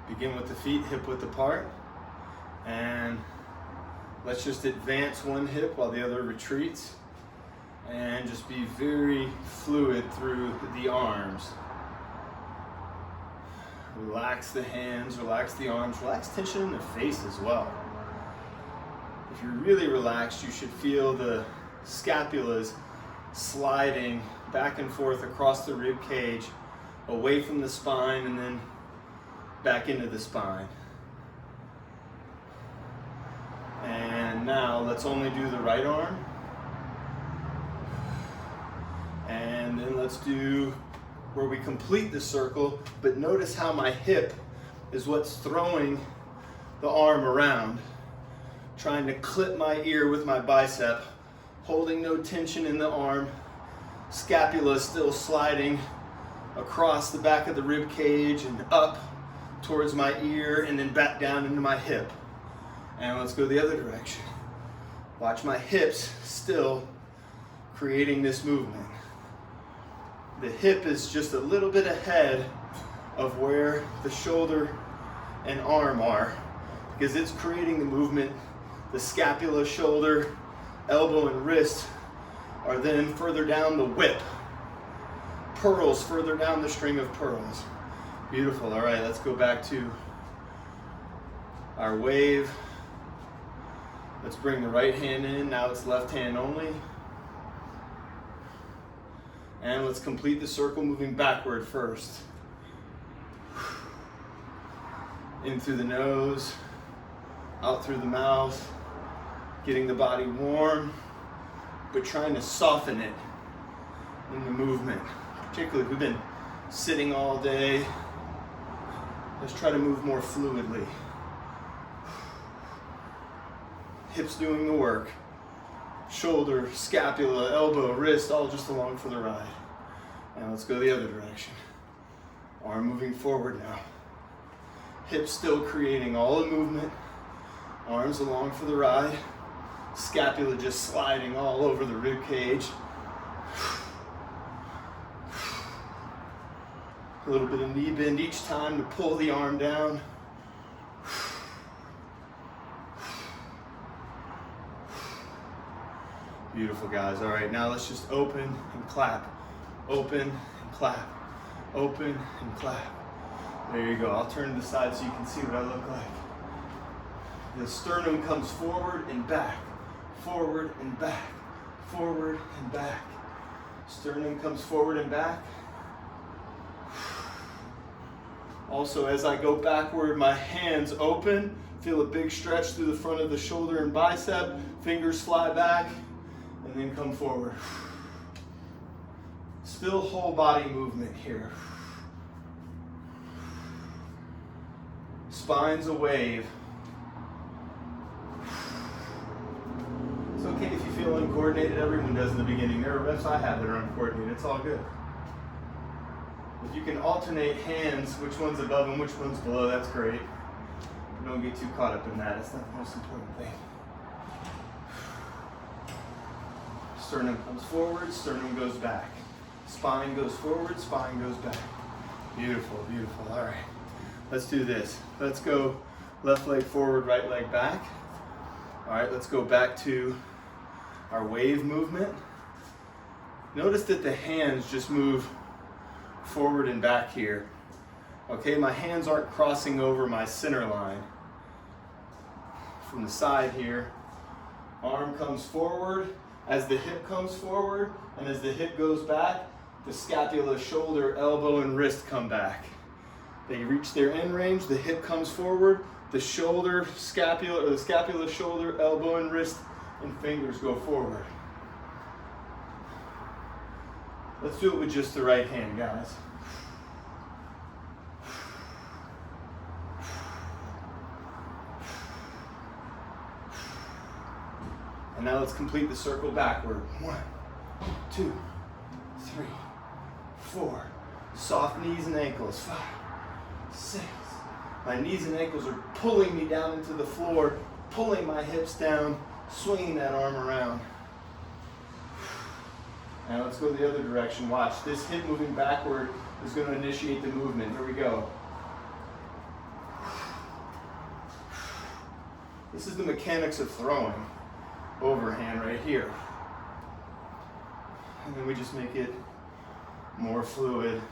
Begin with the feet hip width apart, and let's just advance one hip while the other retreats, and just be very fluid through the arms. Relax the hands, relax the arms, relax tension in the face as well. If you're really relaxed, you should feel the scapulas sliding back and forth across the rib cage, away from the spine, and then back into the spine. And now let's only do the right arm. And then let's do where we complete the circle, but notice how my hip is what's throwing the arm around. Trying to clip my ear with my bicep, holding no tension in the arm. Scapula still sliding across the back of the rib cage and up towards my ear and then back down into my hip. And let's go the other direction. Watch my hips still creating this movement. The hip is just a little bit ahead of where the shoulder and arm are because it's creating the movement. The scapula, shoulder, elbow, and wrist are then further down the whip. Pearls further down the string of pearls. Beautiful. All right, let's go back to our wave. Let's bring the right hand in. Now it's left hand only. And let's complete the circle moving backward first. In through the nose, out through the mouth, getting the body warm, but trying to soften it in the movement. Particularly if we've been sitting all day, let's try to move more fluidly. Hips doing the work. Shoulder, scapula, elbow, wrist, all just along for the ride. Now let's go the other direction. Arm moving forward now. Hips still creating all the movement. Arms along for the ride. Scapula just sliding all over the rib cage. A little bit of knee bend each time to pull the arm down. Beautiful, guys. All right, now let's just open and clap. Open and clap. Open and clap. There you go. I'll turn to the side so you can see what I look like. The sternum comes forward and back. Forward and back. Forward and back. Sternum comes forward and back. Also, as I go backward, my hands open. Feel a big stretch through the front of the shoulder and bicep. Fingers fly back. And then come forward. Still whole body movement here. Spine's a wave. It's okay if you feel uncoordinated. Everyone does in the beginning. There are reps I have that are uncoordinated. It's all good. If you can alternate hands, which one's above and which one's below, that's great. Don't get too caught up in that. It's not the most important thing. Sternum comes forward, sternum goes back. Spine goes forward, spine goes back. Beautiful, beautiful. All right, let's do this. Let's go left leg forward, right leg back. All right, let's go back to our wave movement. Notice that the hands just move forward and back here. Okay, my hands aren't crossing over my center line. From the side here, arm comes forward. As the hip comes forward and as the hip goes back, the scapula, shoulder, elbow, and wrist come back. They reach their end range, the hip comes forward, the shoulder, scapula, or the scapula, shoulder, elbow, and wrist, and fingers go forward. Let's do it with just the right hand, guys. And now let's complete the circle backward. 1, 2, 3, 4. Soft knees and ankles. 5, 6. My knees and ankles are pulling me down into the floor, pulling my hips down, swinging that arm around. Now let's go the other direction. Watch, this hip moving backward is going to initiate the movement. Here we go. This is the mechanics of throwing. Overhand right here. And then we just make it more fluid.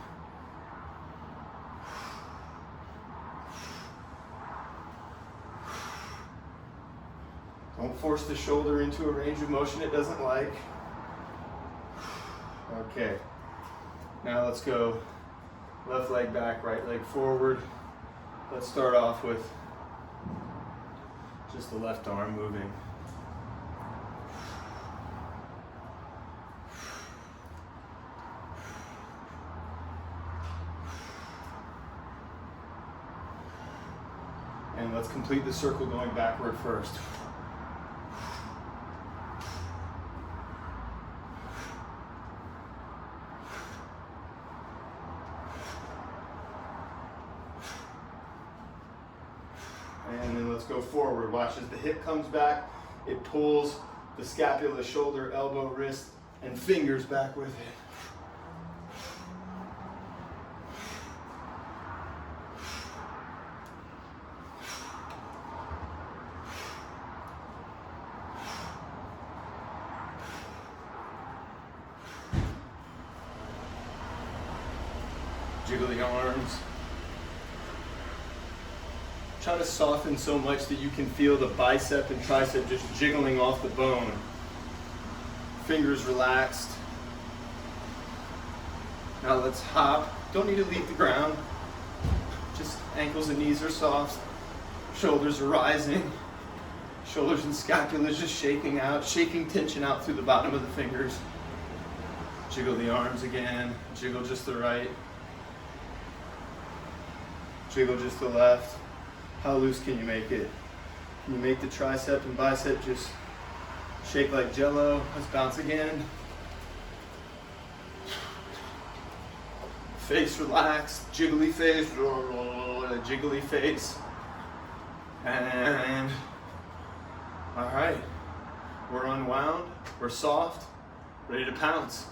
Don't force the shoulder into a range of motion it doesn't like. Okay, now let's go left leg back, right leg forward. Let's start off with just the left arm moving. And let's complete the circle going backward first. And then let's go forward. Watch as the hip comes back, it pulls the scapula, shoulder, elbow, wrist, and fingers back with it. Jiggle the arms. Try to soften so much that you can feel the bicep and tricep just jiggling off the bone. Fingers relaxed. Now let's hop. Don't need to leave the ground. Just ankles and knees are soft. Shoulders are rising. Shoulders and scapulas just shaking out, shaking tension out through the bottom of the fingers. Jiggle the arms again. Jiggle just the right. Jiggle just the left. How loose can you make it? Can you make the tricep and bicep just shake like jello? Let's bounce again. Face relaxed, jiggly face, jiggly face. And, all right, we're unwound, we're soft, ready to pounce.